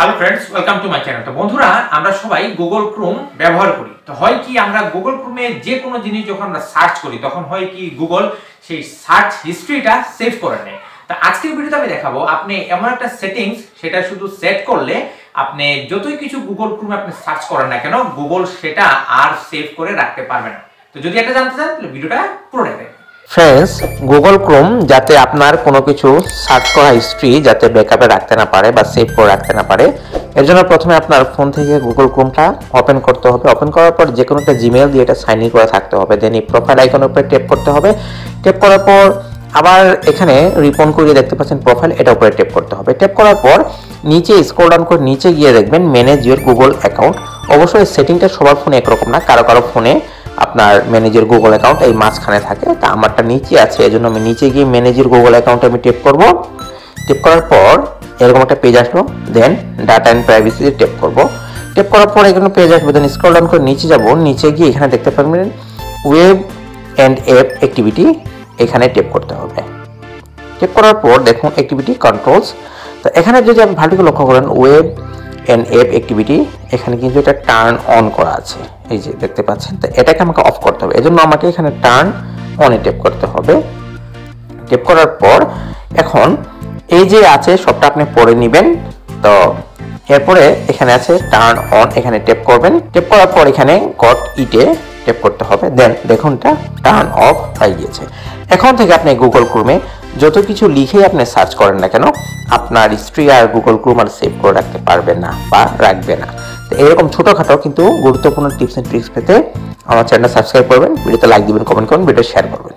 Hello friends, welcome to my channel. তো বন্ধুরা, আমরা সবাই গুগল ক্রোম ব্যবহার করি। তো হয় কি আমরা গুগল ক্রোমে যে কোনো জিনিস যখন আমরা সার্চ করি তখন হয় কি গুগল সেই সার্চ হিস্ট্রিটা সেভ করে নেয়। তো আজকের ভিডিওতে আমি দেখাবো আপনি এমন একটা সেটিংস, সেটা শুধু সেট করলে আপনি যতই কিছু গুগল ক্রোমে আপনি সার্চ করেন না কেন, গুগল সেটা আর সেভ করে রাখতে পারবে না। তো যদি এটা জানতে চান তাহলে ভিডিওটা পুরো দেখবেন। ফ্রেন্ডস, গুগল ক্রোম যাতে আপনার কোনো কিছু সার্চ করা হিস্ট্রি যাতে ব্যাকআপে রাখতে না পারে বা সেভ করে রাখতে না পারে, এর জন্য প্রথমে আপনার ফোন থেকে গুগল ক্রোমটা ওপেন করতে হবে। ওপেন করার পর যে কোনো একটা জিমেইল দিয়ে এটা সাইন ইন করে থাকতে হবে। দেন এই প্রোফাইল আইকনের উপরে ট্যাপ করতে হবে। ট্যাপ করার পর আবার এখানে রিপন করে দেখতে পাচ্ছেন প্রোফাইল, এটা উপরে ট্যাপ করতে হবে। ট্যাপ করার পর নিচে স্ক্রল ডাউন করে নিচে গিয়ে দেখবেন ম্যানেজ ইওর গুগল অ্যাকাউন্ট। অবশ্যই সেটিংটা সবার ফোনে একরকম না, কারো কারো ফোনে আপনার ম্যানেজের গুগল অ্যাকাউন্ট এই মাঝখানে থাকে। তা আমারটা নিচে আছে, এজন্য আমি নিচে গিয়ে ম্যানেজের গুগল অ্যাকাউন্টে আমি ট্যাপ করব। ট্যাপ করার পর এরকম একটা পেজ আসলো। দেন ডাটা অ্যান্ড প্রাইভেসিতে ট্যাপ করব। ট্যাপ করার পর এখানে পেজ আসবে। দেন স্ক্রল ডাউন করে নিচে যাব। নিচে গিয়ে এখানে দেখতে পাবেন ওয়েব অ্যান্ড অ্যাপ অ্যাক্টিভিটি, এখানে ট্যাপ করতে হবে। ট্যাপ করার পর দেখুন অ্যাক্টিভিটি কন্ট্রোলস। তো এখানে যদি আপনি ভালো করে লক্ষ্য করেন ওয়েব অ্যান্ড অ্যাপ অ্যাক্টিভিটি, এখানে কিন্তু এটা টার্ন অন করা আছে, এই যে দেখতে পাচ্ছেন। তো এটাকে আমাকে অফ করতে হবে, এজন্য আমাকে এখানে টার্ন অনে ট্যাপ করতে হবে। ট্যাপ করার পর এখন এই যে আছে সবটা আপনি পড়ে নেবেন। তো এরপরে এখানে আছে টার্ন অন, এখানে ট্যাপ করবেন। ট্যাপ করার পর এখানে গট ইটে ট্যাপ করতে হবে। দেন দেখুন এটা টার্ন অফ হয়ে গিয়েছে। এখন থেকে আপনি গুগল ক্রোমে যত কিছু লিখে আপনি সার্চ করেন না কেন, আপনার হিস্ট্রি আর গুগল ক্রোম আর সেভ করে রাখতে পারবেন না বা রাখবে না। তো এরকম ছোটোখাটো কিন্তু গুরুত্বপূর্ণ টিপস এন্ড ট্রিক্স পেতে আমার চ্যানেল সাবস্ক্রাইব করবেন, ভিডিওতে লাইক দিবেন, কমেন্ট করবেন, ভিডিও শেয়ার করবেন।